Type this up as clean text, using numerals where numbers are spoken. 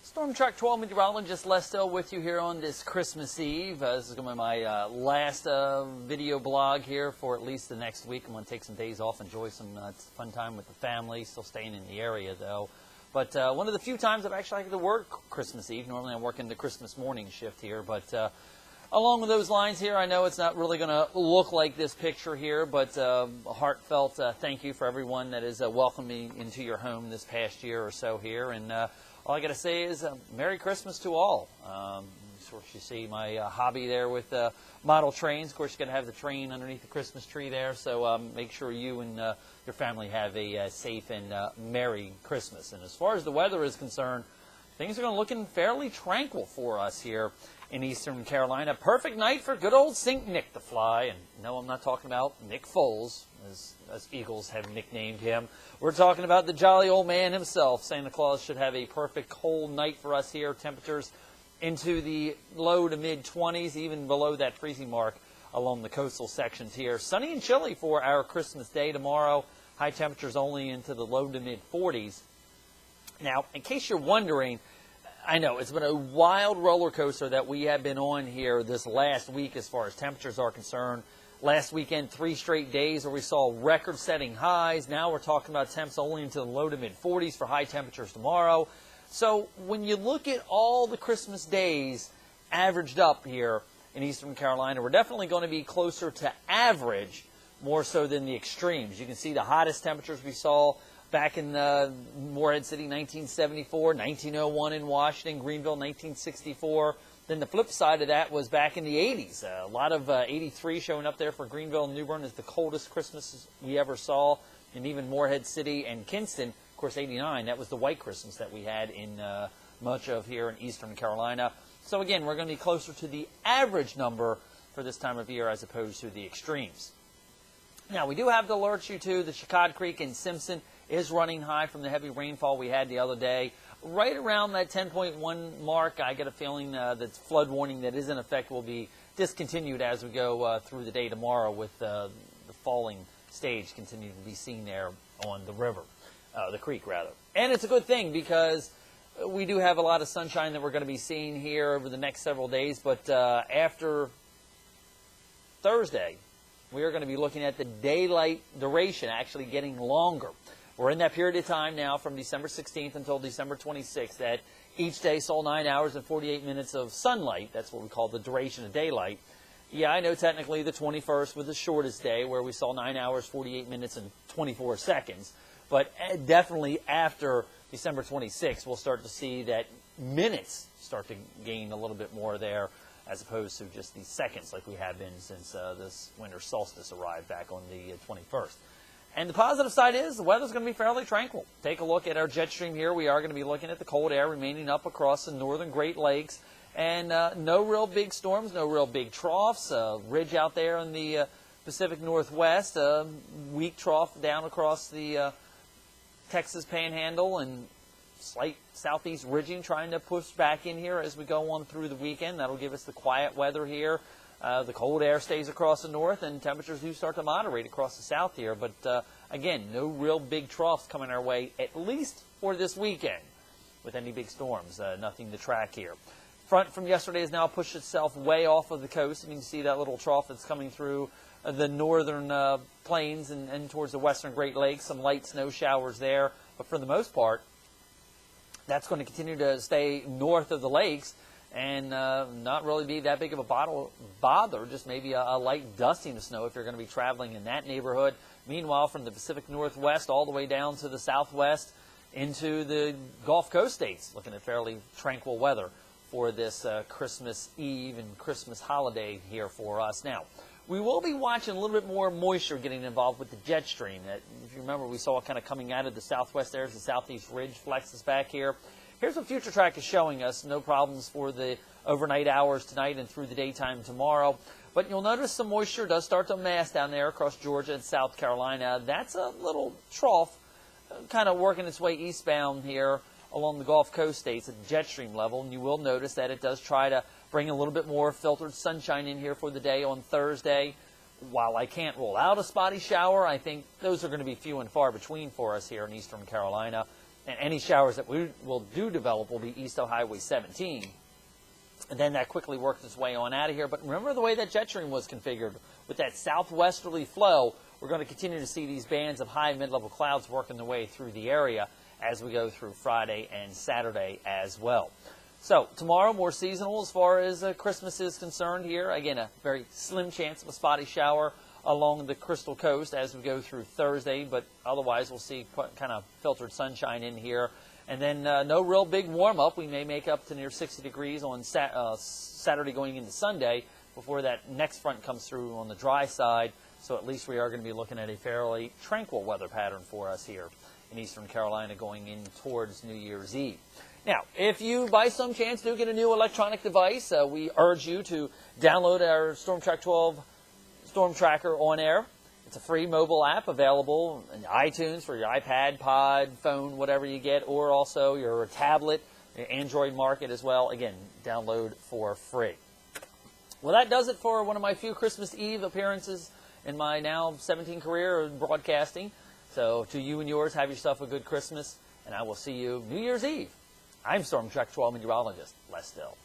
Storm Track 12 meteorologist Lesto with you here on this Christmas Eve. This is going to be my last video blog here for at least the next week. I'm going to take some days off, enjoy some fun time with the family, still staying in the area though. But one of the few times I've actually had to work Christmas Eve. Normally I'm working the Christmas morning shift here, but along with those lines here, I know it's not really going to look like this picture here, but a heartfelt thank you for everyone that has welcomed me into your home this past year or so here. And all I got to say is Merry Christmas to all. Of course, you see my hobby there with model trains. Of course, you're going to have the train underneath the Christmas tree there, so make sure you and your family have a safe and Merry Christmas. And as far as the weather is concerned, things are going to looking fairly tranquil for us here in Eastern Carolina. Perfect night for good old St. Nick to fly. And no, I'm not talking about Nick Foles, as Eagles have nicknamed him. We're talking about the jolly old man himself. Santa Claus should have a perfect cold night for us here. Temperatures into the low to mid-20s, even below that freezing mark along the coastal sections here. Sunny and chilly for our Christmas day tomorrow. High temperatures only into the low to mid-40s. Now, in case you're wondering, I know it's been a wild roller coaster that we have been on here this last week as far as temperatures are concerned. Last weekend, 3 straight days where we saw record-setting highs. Now we're talking about temps only into the low to mid-40s for high temperatures tomorrow. So when you look at all the Christmas days averaged up here in Eastern Carolina, we're definitely going to be closer to average more so than the extremes. You can see the hottest temperatures we saw back in Morehead City, 1974, 1901 in Washington, Greenville, 1964. Then the flip side of that was back in the 80s. A lot of 83 showing up there for Greenville and New Bern as the coldest Christmas we ever saw. And even Morehead City and Kinston, of course, 89. That was the white Christmas that we had in much of here in Eastern Carolina. So again, we're going to be closer to the average number for this time of year as opposed to the extremes. Now, we do have to alert you to the Chicod Creek in Simpson is running high from the heavy rainfall we had the other day. Right around that 10.1 mark, I get a feeling that flood warning that is in effect will be discontinued as we go through the day tomorrow, with the falling stage continuing to be seen there on the river, the creek rather. And it's a good thing because we do have a lot of sunshine that we're going to be seeing here over the next several days, but after Thursday, we are going to be looking at the daylight duration actually getting longer. We're in that period of time now from December 16th until December 26th that each day saw 9 hours and 48 minutes of sunlight. That's what we call the duration of daylight. Yeah, I know technically the 21st was the shortest day where we saw 9 hours, 48 minutes, and 24 seconds. But definitely after December 26th, we'll start to see that minutes start to gain a little bit more there as opposed to just the seconds like we have been since this winter solstice arrived back on the 21st. And the positive side is the weather's going to be fairly tranquil. Take a look at our jet stream here. We are going to be looking at the cold air remaining up across the northern Great Lakes. And no real big storms, no real big troughs. Ridge out there in the Pacific Northwest. Weak trough down across the Texas Panhandle, and slight southeast ridging trying to push back in here as we go on through the weekend. That'll give us the quiet weather here. The cold air stays across the north, and temperatures do start to moderate across the south here. But, again, no real big troughs coming our way, at least for this weekend, with any big storms. Nothing to track here. Front from yesterday has now pushed itself way off of the coast. And you can see that little trough that's coming through the northern plains and towards the western Great Lakes. Some light snow showers there. But for the most part, that's going to continue to stay north of the lakes and not really be that big of a bother, just maybe a light dusting of snow if you're going to be traveling in that neighborhood. Meanwhile, from the Pacific Northwest all the way down to the southwest into the Gulf Coast states, looking at fairly tranquil weather for this Christmas Eve and Christmas holiday here for us. Now, we will be watching a little bit more moisture getting involved with the jet stream. If you remember, we saw it kind of coming out of the southwest there as the southeast ridge flexes back here. Here's what Future Track is showing us. No problems for the overnight hours tonight and through the daytime tomorrow. But you'll notice some moisture does start to amass down there across Georgia and South Carolina. That's a little trough kind of working its way eastbound here along the Gulf Coast states at the jet stream level. And you will notice that it does try to bring a little bit more filtered sunshine in here for the day on Thursday. While I can't rule out a spotty shower, I think those are going to be few and far between for us here in Eastern Carolina. And any showers that we will develop will be east of Highway 17. And then that quickly works its way on out of here. But remember the way that jet stream was configured. With that southwesterly flow, we're going to continue to see these bands of high and mid-level clouds working their way through the area as we go through Friday and Saturday as well. So tomorrow, more seasonal as far as Christmas is concerned here. Again, a very slim chance of a spotty shower along the Crystal Coast as we go through Thursday. But otherwise, we'll see kind of filtered sunshine in here. And then no real big warm-up. We may make up to near 60 degrees on Saturday going into Sunday before that next front comes through on the dry side. So at least we are going to be looking at a fairly tranquil weather pattern for us here in Eastern Carolina going in towards New Year's Eve. Now, if you by some chance do get a new electronic device, we urge you to download our Storm Track 12 Storm Tracker on air. It's a free mobile app available in iTunes for your iPad, pod, phone, whatever you get, or also your tablet, your Android market as well. Again, download for free. Well, that does it for one of my few Christmas Eve appearances in my now 17 career in broadcasting. So to you and yours, have yourself a good Christmas, and I will see you New Year's Eve. I'm Storm Track 12 meteorologist Les Still.